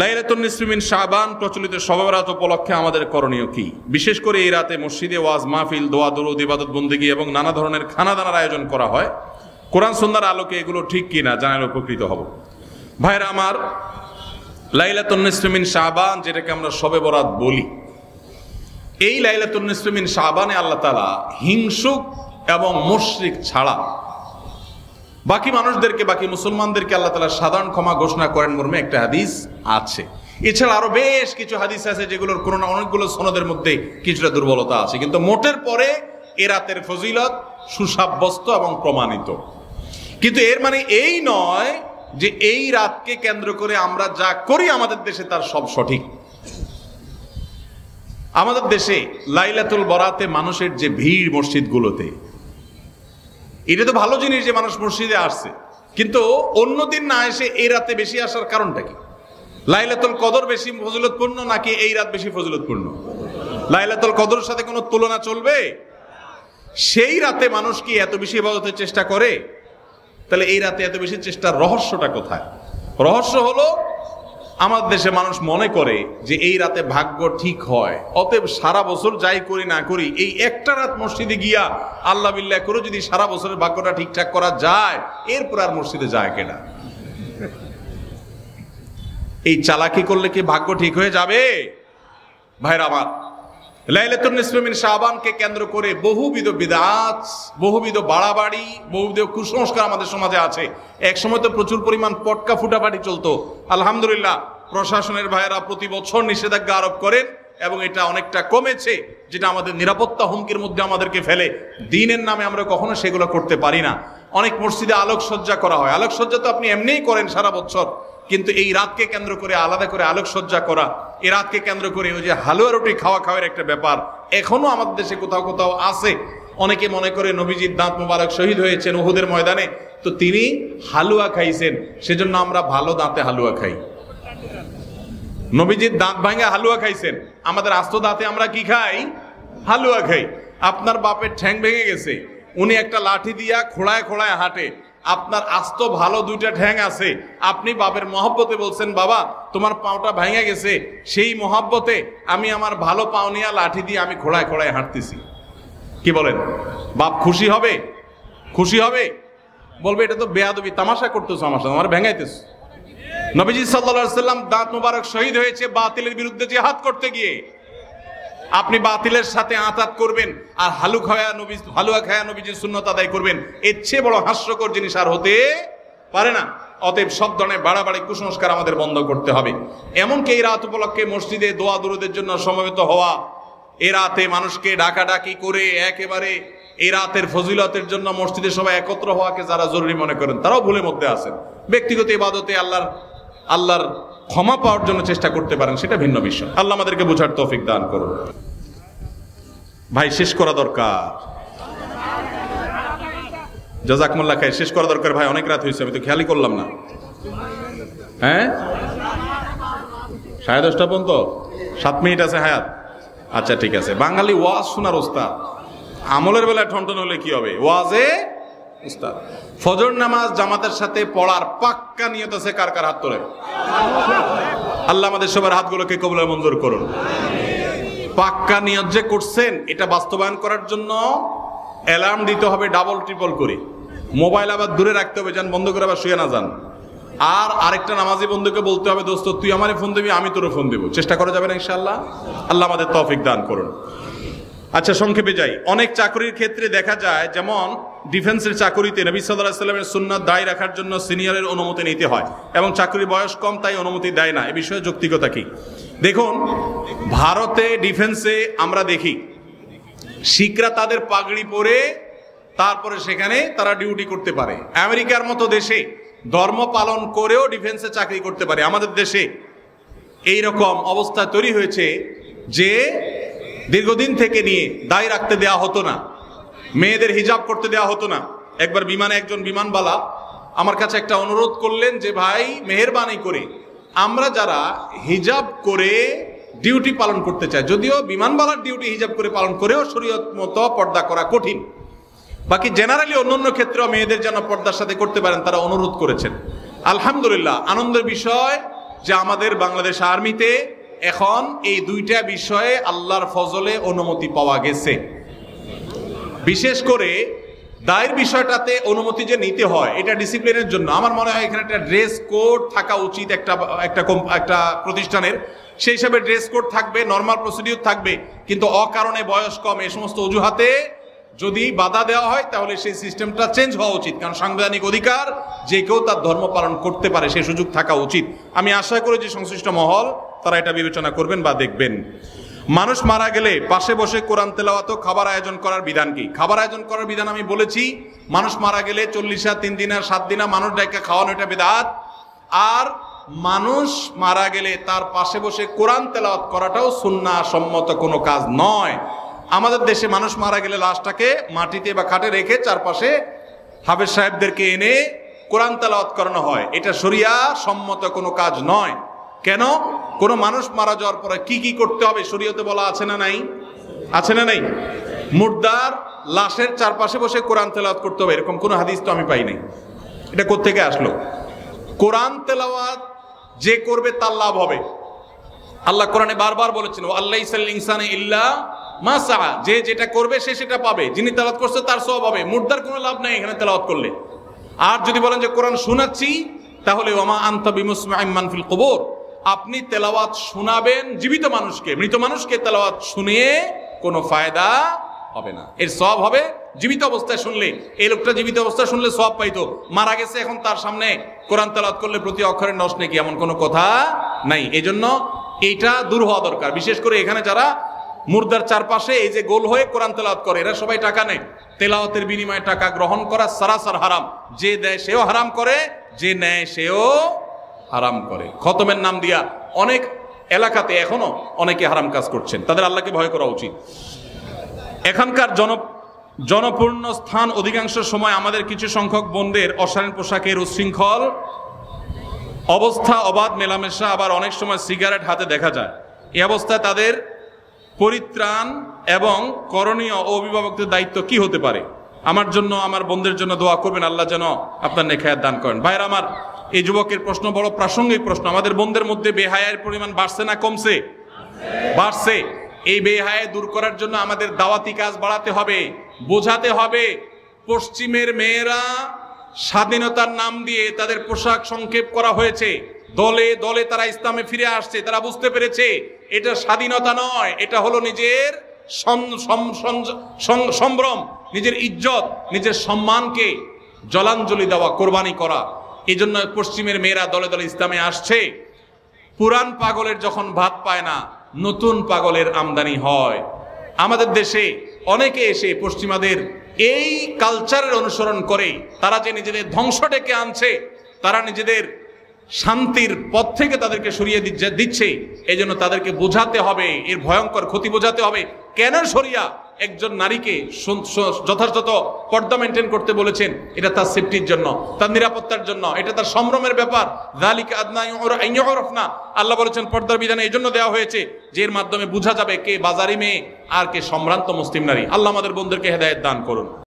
লাইলাতুন নিসফি মিন শাবান প্রচলিত শবে বরাত উপলক্ষে আমাদের করণীয় কি? বিশেষ করে এই রাতে মসজিদে ওয়াজ মাহফিল, দোয়া দুরূদ, ইবাদত বন্দেগী এবং নানা ধরনের খানাদানার আয়োজন করা হয়। কোরআন সুন্নাহর আলোকে এগুলো ঠিক কিনা জানালে উপকৃত হব। ভাইরা আমার, লাইলাতুন নিসফি মিন শাবান যেটাকে আমরা শবে বরাত বলি, এই লাইলাতুন নিসফি মিন শাবানে আল্লাহ তাআলা হিংসুক এবং মুশরিক ছাড়া বাকি মানুষদেরকে, বাকি মুসলমানদেরকে আল্লাহ তাআলা সাধারণ ক্ষমা ঘোষণা করেন মর্মে একটা হাদিস আছে। এছাড়া আরো বেশ কিছু হাদিস আছে যেগুলোর কোনো না অনেকগুলো সনদের মধ্যে কিছুটা দুর্বলতা আছে, কিন্তু মোটের পরে এ রাতের ফজিলত সুসাব্যস্ত এবং প্রমাণিত। কিন্তু এর মানে এই নয় যে এই রাতকে কেন্দ্র করে আমরা যা করি আমাদের দেশে তার সব সঠিক। আমাদের দেশে লাইলাতুল বরাতে মানুষের যে ভিড় মসজিদগুলোতে, এটা তো ভালো জিনিস যে মানুষ মসজিদে আসছে, কিন্তু অন্যদিন না এসে এই রাতে বেশি আসার কারণটা কি? লাইলাতুল কদর বেশি ফজিলতপূর্ণ নাকি এই রাত বেশি ফজিলতপূর্ণ? লাইলাতুল কদরের সাথে কোনো তুলনা চলবে? সেই রাতে মানুষ কি এত বেশি ইবাদতের চেষ্টা করে? তাহলে এই রাতে এত বেশি চেষ্টার রহস্যটা কোথায়? রহস্য হলো আমাদের দেশে মানুষ মনে করে যে এই রাতে ভাগ্য ঠিক হয়, অতএব সারা বছর যাই করি না করি এই একটা রাত মসজিদে গিয়া আল্লাহ বিল্লাহ করে যদি সারা বছরের ভাগ্যটা ঠিকঠাক করা যায়, এরপর আর মসজিদে যায় কেনা। এই চালাকি করলে কি ভাগ্য ঠিক হয়ে যাবে? ভাইরা আমার, লাইলাতুন নিসফি মিন শাবানকে কেন্দ্র করে বহুবিধ বিদআত, বহুবিধ বাড়াবাড়ি, বহুবিধ কুসংস্কার আমাদের সমাজে আছে। এক সময় তো প্রচুর পরিমাণ পটকা ফুটাফাটি চলতো। আলহামদুলিল্লাহ, প্রশাসনের ভাইয়েরা প্রতি বছর নিষেধাজ্ঞা আরোপ করেন এবং এটা অনেকটা কমেছে, যেটা আমাদের নিরাপত্তা হুমকির মধ্যে আমাদেরকে ফেলে। দিনের নামে আমরা কখনো সেগুলো করতে পারি না। অনেক মসজিদে আলোকসজ্জা করা হয়। আলোকসজ্জা তো আপনি এমনিই করেন সারা বছর, কিন্তু এই রাতকে কেন্দ্র করে আলাদা করে আলোকসজ্জা করা, এই রাতকে কেন্দ্র করে ওই যে হালুয়া রুটি খাওয়ার একটা ব্যাপার এখনো আমাদের দেশে কোথাও কোথাও আছে। অনেকে মনে করে নবীজির দাঁত মোবারক শহীদ হয়েছেন উহুদের ময়দানে, তো তিনি হালুয়া খাইছেন, সেজন্য আমরা ভালো দাঁতে হালুয়া খাই। নবীজির দাঁত ভাঙা হালুয়া খাইছেন, আমাদের আস্ত দাঁতে আমরা কি খাই? হালুয়া খাই। আপনার বাপের ঠ্যাং ভেঙে গেছে, উনি একটা লাঠি দিয়া খোঁড়ায় খোঁড়ায় হাঁটে, আপনার আস্ত ভালো দুইটা ঠ্যাং আছে, আপনি বাপের মহব্বতে বলছেন বাবা তোমার পাওটা ভেঙে গেছে, সেই মহব্বতে আমি আমার ভালো পাও নিয়ে লাঠি দিয়ে আমি খোঁড়ায় খোঁড়ায় হাঁটতেছি। কি বলেন? বাপ খুশি হবে? খুশি হবে? বলবে এটা তো বেয়াদবি, তামাশা করতেছো আমার সাথে, আমার ভেঙাইতেছো। নবীজি সাল্লাল্লাহু আলাইহি ওয়াসাল্লাম দাঁত মোবারক শহীদ হয়েছে বাতিলের বিরুদ্ধে জিহাদ করতে গিয়ে। আপনি বাতিলের সাথে আঁতাত করবেন আর হালুয়া খায়া নবীজির সুন্নত আদায় করবেন, এর চেয়ে বড় হাস্যকর জিনিস আর হতে পারে না। অতএব সব ধরনের বাড়াবাড়ি কুসংস্কার আমাদের বন্ধ করতে হবে। এমনকি এই রাত উপলক্ষে মসজিদে দোয়া দুরূদের জন্য সমবেত হওয়া, এ রাতে মানুষকে ডাকাডাকি করে একেবারে এই রাতের ফজিলতের জন্য মসজিদে সবাই একত্র হওয়াকে যারা জরুরি মনে করেন, তারাও ভুলের মধ্যে আছেন। ব্যক্তিগত ইবাদতে আল্লাহর ক্ষমা পাওয়ার জন্য চেষ্টা করতে পারেন, সেটা ভিন্ন বিষয়। আল্লাহ আমাদেরকে বোঝার তৌফিক দান করুন। ভাই, শেষ করা দরকার। জাযাকুমুল্লাহ খাইর, শেষ করা দরকার ভাই, অনেক রাত হয়েছে, আমি তো খেয়ালই করলাম না। হ্যাঁ, 10:30 পর্যন্ত 7 মিনিট আছে হায়াত। আচ্ছা ঠিক আছে। বাঙালি ওয়াজ শোনার ওস্তাদ, আমলের বেলায় ঠনঠন হলে কি হবে? ওয়াজে উস্তাদ। ফজর নামাজ জামাতের সাথে পড়ার পাক্কা নিয়ত আছে কার কার? হাত তোলেন। আল্লাহ আমাদের সবার হাতগুলোকে কবুল মঞ্জুর করুন। পাক্কা নিয়ত যে করছেন, এটা বাস্তবায়ন করার জন্য অ্যালার্ম দিতে হবে ডাবল ট্রিপল করে। মোবাইল আবার দূরে রাখতে হবে, যেন বন্ধ করে আবার শুয়ে না যান। আর আরেকটা নামাজি বন্ধুকে বলতে হবে, দোস্ত তুই আমারে ফোন দিবি, আমি তোরে ফোন দেবো। চেষ্টা করা যাবে না ইনশাআল্লাহ? আল্লাহ আমাদের তৌফিক দান করুন। আচ্ছা, সংক্ষেপে যাই। অনেক চাকরির ক্ষেত্রে দেখা যায়, যেমন ডিফেন্সের চাকরিতে নবী সাল্লাল্লাহু আলাইহি ওয়াসাল্লামের সুন্নাত দায়ী রাখার জন্য সিনিয়রের অনুমতি নিতে হয় এবং চাকরির বয়স কম, তাই অনুমতি দেয় না। এ বিষয়ে যৌক্তিকতা কি? দেখুন, ভারতে ডিফেন্সে আমরা দেখি শিখরা তাদের পাগড়ি পরে তারপরে সেখানে তারা ডিউটি করতে পারে। আমেরিকার মতো দেশে ধর্ম পালন করেও ডিফেন্সে চাকরি করতে পারে। আমাদের দেশে এই রকম অবস্থা তৈরি হয়েছে যে দীর্ঘদিন থেকে নিয়ে দায় রাখতে দেওয়া হতো না, মেয়েদের হিজাব করতে দেওয়া হতো না। একবার বিমানে একজন বিমানবালা আমার কাছে একটা অনুরোধ করলেন যে ভাই, মেহেরবানি করে আমরা যারা হিজাব করে ডিউটি পালন করতে চাই, যদিও বিমানবালার ডিউটি হিজাব করে পালন করেও শরীয়ত মতো পর্দা করা কঠিন, বাকি জেনারেলি অন্যান্য ক্ষেত্রেও মেয়েদের যেন পর্দার সাথে করতে পারেন, তারা অনুরোধ করেছেন। আলহামদুলিল্লাহ, আনন্দের বিষয় যে আমাদের বাংলাদেশ আর্মিতে এখন এই দুইটা বিষয়ে আল্লাহর ফজলে অনুমতি পাওয়া গেছে। বিশেষ করে দায়ের বিষয়টাতে অনুমতি যে নিতে হয় এটা ডিসিপ্লিনের জন্য আমার মনে হয় এখানে একটা ড্রেস কোড থাকা উচিত একটা প্রতিষ্ঠানের। সেই হিসাবে ড্রেস কোড থাকবে, নর্মাল প্রসিডিউর থাকবে, কিন্তু অকারণে বয়স কম এই সমস্ত অজুহাতে যদি বাধা দেওয়া হয় তাহলে সেই সিস্টেমটা চেঞ্জ হওয়া উচিত। কারণ সাংবিধানিক অধিকার যে কেউ তার ধর্ম পালন করতে পারে, সেই সুযোগ থাকা উচিত। আমি আশা করি যে সংশ্লিষ্ট মহল তারা এটা বিবেচনা করবেন বা দেখবেন। মানুষ মারা গেলে পাশে বসে কোরআন তেলাওয়াত ও খাবার আয়োজন করার বিধান কি? খাবার আয়োজন করার বিধান আমি বলেছি, মানুষ মারা গেলে 40 3 দিন 7 দিন মানুষ ডাইকা খাওয়ানো এটা বিদআত। আর মানুষ মারা গেলে তার পাশে বসে কোরআন তেলাওয়াত করাটাও সুন্নাহ সম্মত কোনো কাজ নয়। আমাদের দেশে মানুষ মারা গেলে লাশটাকে মাটিতে বা খাটে রেখে চারপাশে হাফেজ সাহেবদেরকে এনে কোরআন তেলাওয়াত করানো হয়। এটা শরিয়া সম্মত কোনো কাজ নয়। কেন? কোনো মানুষ মারা যাওয়ার পরে কি কি করতে হবে শরীয়তে বলা আছে না নাই? আছে না নাই? মুর্দার লাশের চারপাশে বসে কোরআন তেলাওয়াত করতে হবে এরকম কোনো হাদিস তো আমি পাই নাই। এটা কোত্থেকে আসলো? কোরআন তেলাওয়াত যে করবে তার লাভ হবে। আল্লাহ কোরআনে বারবার বলেছেন, ওয়াল্লাইসাল ইনসানে ইল্লা মা সাআ, যে যেটা করবে সে সেটা পাবে। যিনি তেলাওয়াত করছে তার সওয়াব হবে। মুর্দার কোনো লাভ নাই এখানে তেলাওয়াত করলে। আর যদি বলেন যে কোরআন শোনাচ্ছি, তাহলে ওয়ামা আনতা বিমুসমিউম মান ফিল কুবুর, আপনি তেলাওয়াত শোনাবেন জীবিত মানুষকে, মৃত মানুষকে তেলাওয়াত শুনিয়ে কোনো ফায়দা হবে না। এর সওয়াব হবে জীবিত অবস্থায় শুনলে। এই লোকটা জীবিত অবস্থায় শুনলে সওয়াব পাইতো, মারা গেছে এখন তার সামনে কোরআন তেলাওয়াত করলে প্রতি অক্ষরে নষ্ট নাকি এমন কোনো কথা নাই। এই জন্য এইটা দূর হওয়া দরকার। বিশেষ করে এখানে যারা মুর্দার চারপাশে এই যে গোল হয়ে কোরআন তেলাওয়াত করে, এরা সবাই টাকা নেয়। তেলাওয়াতের বিনিময়ে টাকা গ্রহণ করা সারাসার হারাম। যে দেয় সেও হারাম করে, যে নেয় সেও হারাম করে। খতমের নাম দিয়া অনেক এলাকাতে এখনো অনেকে হারাম কাজ করছেন, তাদের আল্লাহকে ভয় করা উচিত। এখানকার জনপূর্ণ স্থান অধিকাংশ সময় আমাদের কিছু সংখ্যক বোনদের অশালীন পোশাকের উচ্ছৃঙ্খল অবস্থা, অবাধ মেলামেশা, আবার অনেক সময় সিগারেট হাতে দেখা যায়। এই অবস্থায় তাদের পরিত্রাণ এবং করণীয় ও অভিভাবকদের দায়িত্ব কি হতে পারে? আমার জন্য, আমার বোনদের জন্য দোয়া করবেন, আল্লাহ যেন আপনার নেখায়াত দান করেন। ভাইরা আমার, এই যুবকের প্রশ্ন বড় প্রাসঙ্গিক প্রশ্ন। আমাদের বোনদের মধ্যে বেহায়ার পরিমাণ বাড়ছে না কমছে? বাড়ছে। এই বেহায়া দূর করার জন্য আমাদের দাওয়াতি কাজ বাড়াতে হবে, বোঝাতে হবে। পশ্চিমের মেয়েরা স্বাধীনতার নাম দিয়ে তাদের পোশাক সংক্ষেপ করা হয়েছে, দলে দলে তারা ইসলামে ফিরে আসছে। তারা বুঝতে পেরেছে এটা স্বাধীনতা নয়, এটা হলো নিজের সম্ভ্রম, নিজের ইজ্জত, নিজের সম্মানকে জলাঞ্জলি দেওয়া, কোরবানি করা। এই জন্য পশ্চিমের মেয়েরা দলে দলে ইসলামে আসছে। পুরান পাগলের যখন ভাত পায় না, নতুন পাগলের আমদানি হয়। আমাদের দেশে অনেকে এসে পশ্চিমাদের এই কালচারের অনুসরণ করে তারা যে নিজেদের ধ্বংস ডেকে আনছে, তারা নিজেদের শান্তির পথ থেকে তাদেরকে সরিয়ে দিচ্ছে। এই জন্য তাদেরকে বোঝাতে হবে, এর ভয়ঙ্কর ক্ষতি বোঝাতে হবে। কেন শরিয়া একজন নারীকে যথাযথ পর্দা মেনটেন করতে বলেছেন? এটা তার সেফটির জন্য, তার নিরাপত্তার জন্য, এটা তার সম্ভ্রমের ব্যাপার। যালিকা আদনা আন ইউরাফনা, আল্লাহ বলেছেন পর্দার বিধান এই জন্য দেওয়া হয়েছে যে এর মাধ্যমে বোঝা যাবে কে বাজারি মেয়ে আর কে সম্ভ্রান্ত মুসলিম নারী। আল্লাহ আমাদের বন্ধুদেরকে হেদায়েত দান করুন।